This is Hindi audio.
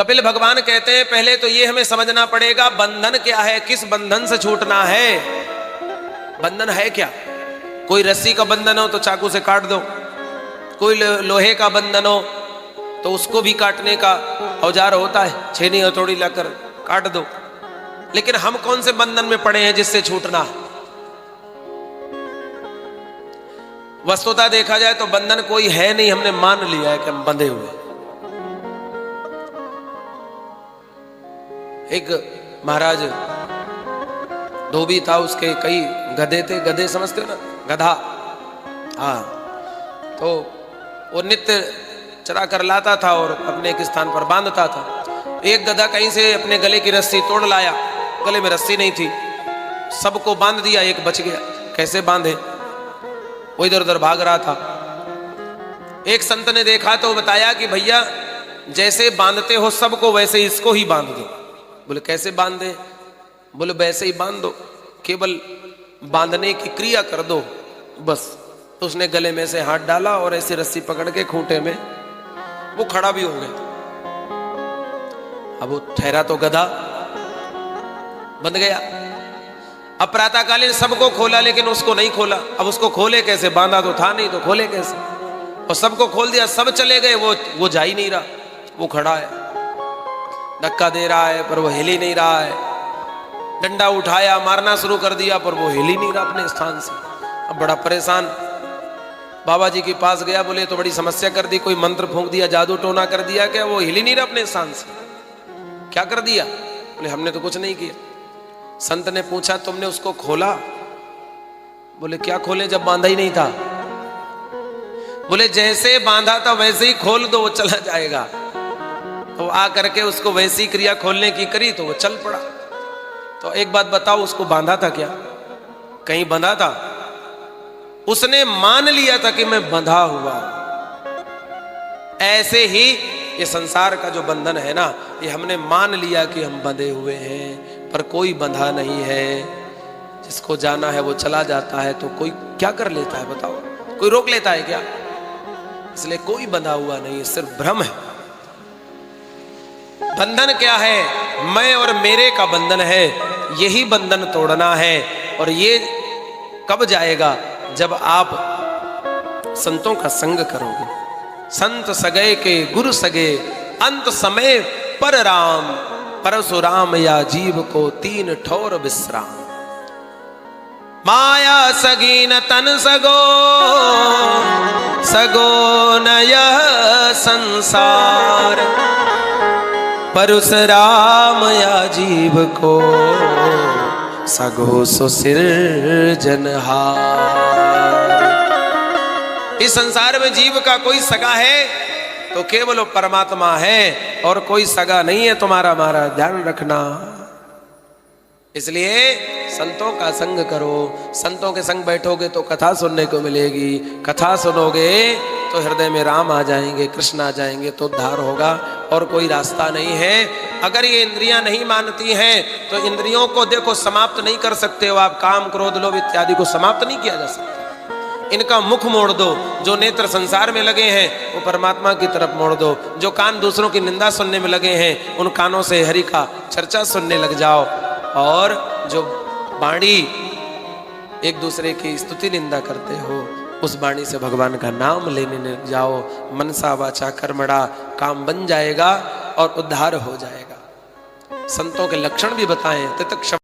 कपिल भगवान कहते हैं पहले तो ये हमें समझना पड़ेगा बंधन क्या है, किस बंधन से छूटना है। बंधन है क्या? कोई रस्सी का बंधन हो तो चाकू से काट दो, कोई लोहे का बंधन हो तो उसको भी काटने का औजार होता है, छेनी हथौड़ी लाकर काट दो। लेकिन हम कौन से बंधन में पड़े हैं जिससे छूटना है? वस्तुतः देखा जाए तो बंधन कोई है नहीं, हमने मान लिया है कि हम बंधे हुए। एक महाराज धोबी था, उसके कई गधे थे। गधे समझते हो ना, गधा। हाँ, तो वो नित्य चरा कर लाता था और अपने एक स्थान पर बांधता था। एक गधा कहीं से अपने गले की रस्सी तोड़ लाया, गले में रस्सी नहीं थी, सबको बांध दिया, एक बच गया। कैसे बांधे? वो इधर उधर भाग रहा था। एक संत ने देखा तो बताया कि भैया जैसे बांधते हो सबको वैसे इसको ही बांध दो। बोले कैसे बांध दे? बोले वैसे ही बांध दो, केवल बांधने की क्रिया कर दो बस। तो उसने गले में से हाथ डाला और ऐसी रस्सी पकड़ के खूंटे में वो खड़ा भी हो गया। अब वो ठहरा तो गधा, बंध गया। अब प्रातःकालीन सबको खोला लेकिन उसको नहीं खोला। अब उसको खोले कैसे? बांधा तो था नहीं, तो खोले कैसे? और सबको खोल दिया, सब चले गए, वो जा ही नहीं रहा, वो खड़ा है, धक्का दे रहा है पर वो हिल ही नहीं रहा है। डंडा उठाया, मारना शुरू कर दिया पर वो हिल ही नहीं रहा अपने स्थान से। अब बड़ा परेशान बाबा जी के पास गया। बोले तो बड़ी समस्या कर दी, कोई मंत्र फूंक दिया, जादू टोना कर दिया क्या? वो हिल ही नहीं रहा अपने स्थान से। क्या कर दिया? बोले हमने तो कुछ नहीं किया। संत ने पूछा तुमने उसको खोला? बोले क्या खोले जब बांधा ही नहीं था। बोले जैसे बांधा था वैसे ही खोल दो, वो चला जाएगा। तो आ करके उसको वैसी क्रिया खोलने की करी तो वो चल पड़ा। तो एक बात बताओ, उसको बांधा था क्या? कहीं बंधा था? उसने मान लिया था कि मैं बंधा हुआ। ऐसे ही ये संसार का जो बंधन है ना, ये हमने मान लिया कि हम बंधे हुए हैं, पर कोई बंधा नहीं है। जिसको जाना है वो चला जाता है। तो कोई क्या कर लेता है बताओ? कोई रोक लेता है क्या? इसलिए कोई बंधा हुआ नहीं है, सिर्फ भ्रम है। बंधन क्या है? मैं और मेरे का बंधन है, यही बंधन तोड़ना है। और ये कब जाएगा? जब आप संतों का संग करोगे। संत सगे के गुरु सगे, अंत समय पर राम, परशुराम या जीव को तीन ठौर विश्राम। माया सगी न तन सगो, सगो न यह संसार, परशुराम या जीव को सगो सुसिरजनहार। इस संसार में जीव का कोई सगा है तो केवल वो परमात्मा है, और कोई सगा नहीं है तुम्हारा हमारा, ध्यान रखना। इसलिए संतों का संग करो। संतों के संग बैठोगे तो कथा सुनने को मिलेगी, कथा सुनोगे तो हृदय में राम आ जाएंगे, कृष्ण आ जाएंगे, तो उद्धार होगा। और कोई रास्ता नहीं है। अगर ये इंद्रियां नहीं मानती हैं तो इंद्रियों को देखो समाप्त नहीं कर सकते हो आप। काम क्रोध लोभ इत्यादि को समाप्त नहीं किया जा सकता। इनका मुख मोड़ दो। जो नेत्र संसार में लगे हैं वो परमात्मा की तरफ मोड़ दो। जो कान दूसरों की निंदा सुनने में लगे हैं उन कानों से हरि का चर्चा सुनने लग जाओ। और जो वाणी एक दूसरे की स्तुति निंदा करते हो उस वाणी से भगवान का नाम लेने लग जाओ। मनसा वाचा कर्मणा, काम बन जाएगा और उद्धार हो जाएगा। संतों के लक्षण भी बताएं। तितिक्षम